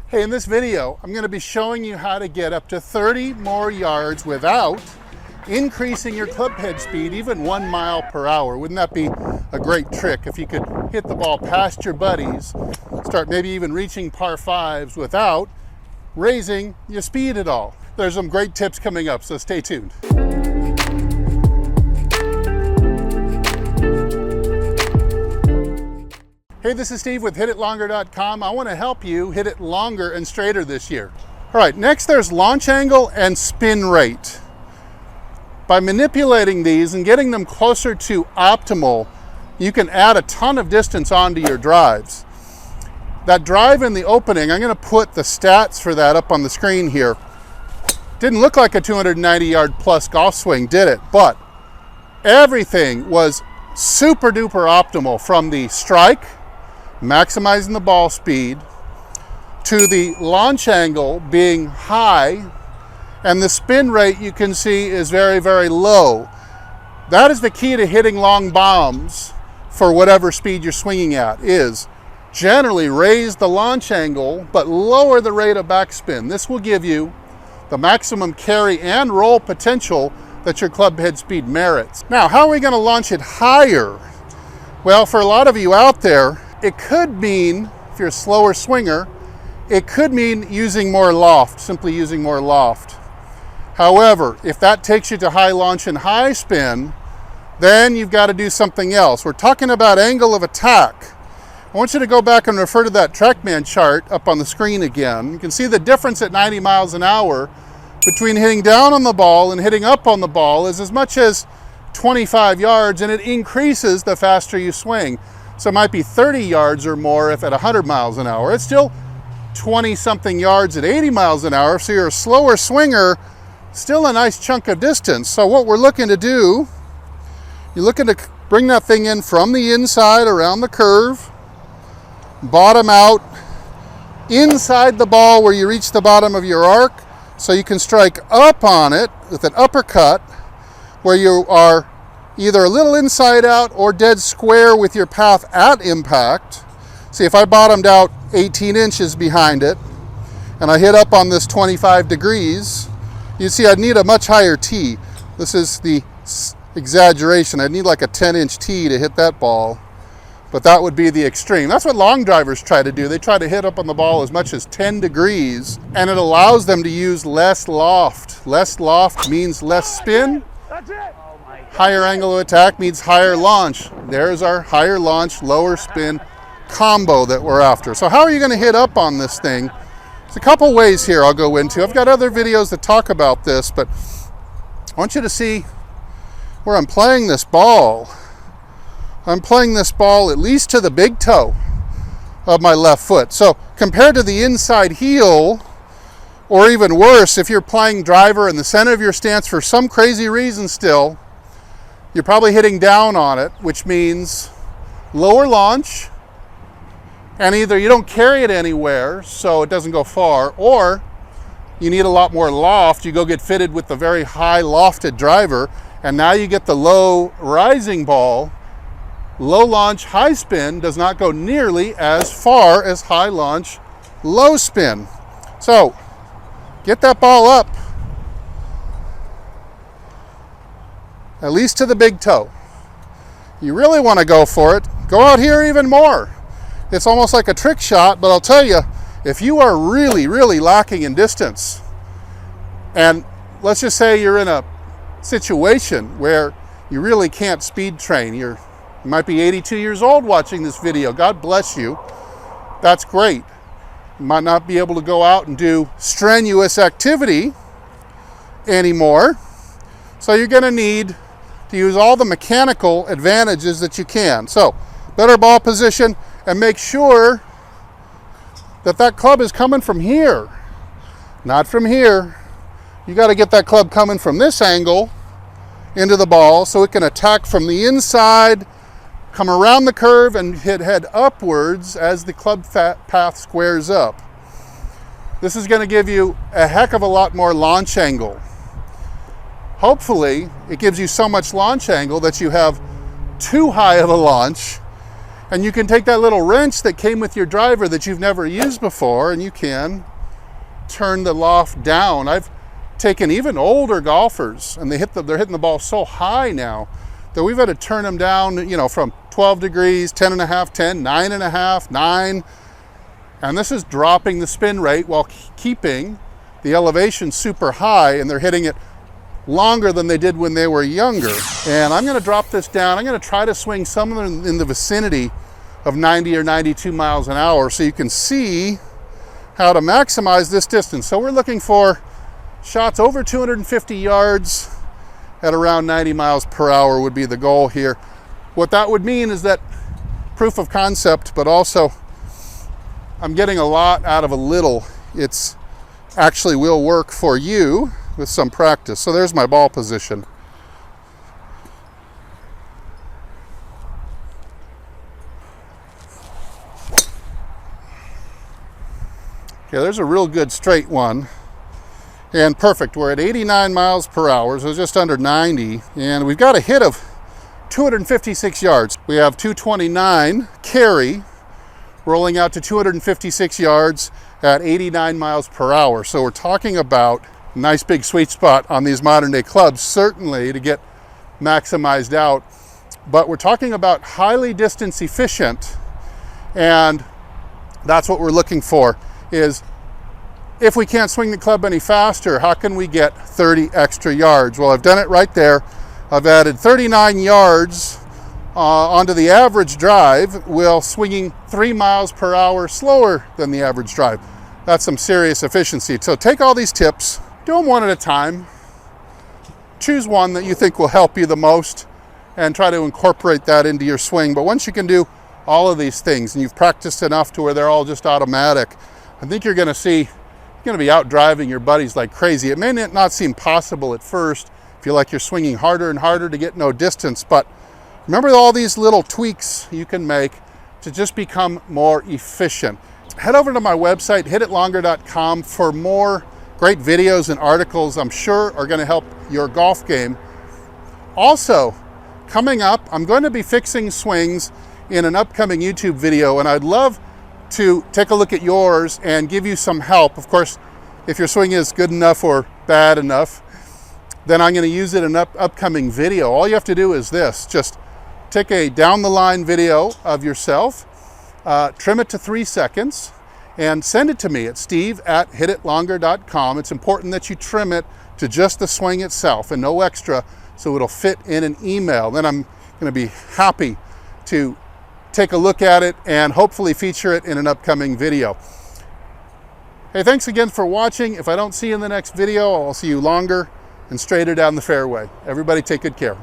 Hey, in this video, I'm going to be showing you how to get up to 30 more yards without increasing your club head speed even 1 mile per hour. Wouldn't that be a great trick if you could hit the ball past your buddies, start maybe even reaching par fives without raising your speed at all? There's some great tips coming up, so stay tuned. Hey, this is Steve with HitItLonger.com. I want to help you hit it longer and straighter this year. All right, next there's launch angle and spin rate. By manipulating these and getting them closer to optimal, you can add a ton of distance onto your drives. That drive in the opening, I'm going to put the stats for that up on the screen here. Didn't look like a 290 yard plus golf swing, did it? But everything was super duper optimal, from the strike, maximizing the ball speed, to the launch angle being high, and the spin rate you can see is very, very low. That is the key to hitting long bombs for whatever speed you're swinging at, is generally raise the launch angle but lower the rate of backspin. This will give you the maximum carry and roll potential that your club head speed merits. Now, how are we going to launch it higher? Well, for a lot of you out there, it could mean, if you're a slower swinger, it could mean using more loft, simply using more loft. However, if that takes you to high launch and high spin, then you've got to do something else. We're talking about angle of attack. I want you to go back and refer to that TrackMan chart up on the screen again. You can see the difference at 90 miles an hour between hitting down on the ball and hitting up on the ball is as much as 25 yards, and it increases the faster you swing. So it might be 30 yards or more if at 100 miles an hour. It's still 20-something yards at 80 miles an hour, so you're a slower swinger, still a nice chunk of distance. So what we're looking to do, you're looking to bring that thing in from the inside around the curve, bottom out, inside the ball where you reach the bottom of your arc, so you can strike up on it with an uppercut where you are either a little inside out or dead square with your path at impact. See, if I bottomed out 18 inches behind it and I hit up on this 25 degrees, you see I'd need a much higher tee. This is the exaggeration. I'd need like a 10-inch tee to hit that ball, but that would be the extreme. That's what long drivers try to do. They try to hit up on the ball as much as 10 degrees, and it allows them to use less loft. Less loft means less spin. That's it. Higher angle of attack means higher launch. There's our higher launch, lower spin combo that we're after. So how are you going to hit up on this thing? There's a couple ways here I'll go into. I've got other videos that talk about this, but I want you to see where I'm playing this ball. I'm playing this ball at least to the big toe of my left foot. So compared to the inside heel, or even worse, if you're playing driver in the center of your stance for some crazy reason still, you're probably hitting down on it, which means lower launch, and either you don't carry it anywhere so it doesn't go far, or you need a lot more loft. You go get fitted with the very high lofted driver, and now you get the low rising ball. Low launch, high spin does not go nearly as far as high launch, low spin. So get that ball up at least to the big toe. You really want to go for it. Go out here even more. It's almost like a trick shot, but I'll tell you, if you are really, really lacking in distance, and let's just say you're in a situation where you really can't speed train, you might be 82 years old watching this video, God bless you, that's great. You might not be able to go out and do strenuous activity anymore, so you're going to need to use all the mechanical advantages that you can. So better ball position, and make sure that that club is coming from here, not from here. You got to get that club coming from this angle into the ball so it can attack from the inside, come around the curve, and head upwards as the club path squares up. This is going to give you a heck of a lot more launch angle. Hopefully, it gives you so much launch angle that you have too high of a launch And you can take that little wrench that came with your driver that you've never used before, and you can turn the loft down. I've taken even older golfers, and they're hitting the ball so high now that we've had to turn them down, you know, from 12 degrees, 10 and a half, 10, 9 and a half, 9. And this is dropping the spin rate while keeping the elevation super high, and they're hitting it longer than they did when they were younger. And I'm gonna drop this down. I'm gonna try to swing somewhere in the vicinity of 90 or 92 miles an hour so you can see how to maximize this distance. So we're looking for shots over 250 yards at around 90 miles per hour would be the goal here. What that would mean is that proof of concept, but also I'm getting a lot out of a little. It's actually will work for you with some practice. So there's my ball position. Okay, there's a real good straight one. And perfect, we're at 89 miles per hour, so just under 90. And we've got a hit of 256 yards. We have 229 carry, rolling out to 256 yards at 89 miles per hour. So we're talking about a nice big sweet spot on these modern day clubs, certainly to get maximized out. But we're talking about highly distance efficient, and that's what we're looking for, is if we can't swing the club any faster, how can we get 30 extra yards? Well, I've done it right there. I've added 39 yards onto the average drive while swinging 3 miles per hour slower than the average drive. That's some serious efficiency. So take all these tips, do them one at a time, choose one that you think will help you the most, and try to incorporate that into your swing. But once you can do all of these things and you've practiced enough to where they're all just automatic, I think you're going to see you're going to be out driving your buddies like crazy. It may not seem possible at first. Feel like you're swinging harder and harder to get no distance, but remember all these little tweaks you can make to just become more efficient. Head over to my website, hititlonger.com, for more great videos and articles I'm sure are going to help your golf game. Also, coming up, I'm going to be fixing swings in an upcoming YouTube video, and I'd love to take a look at yours and give you some help. Of course, if your swing is good enough or bad enough, then I'm going to use it in an upcoming video. All you have to do is this: just take a down the line video of yourself, trim it to 3 seconds, and send it to me at steve@hititlonger.com. It's important that you trim it to just the swing itself and no extra, so it'll fit in an email. Then I'm going to be happy to take a look at it and hopefully feature it in an upcoming video. Hey, thanks again for watching. If I don't see you in the next video, I'll see you longer and straighter down the fairway. Everybody take good care.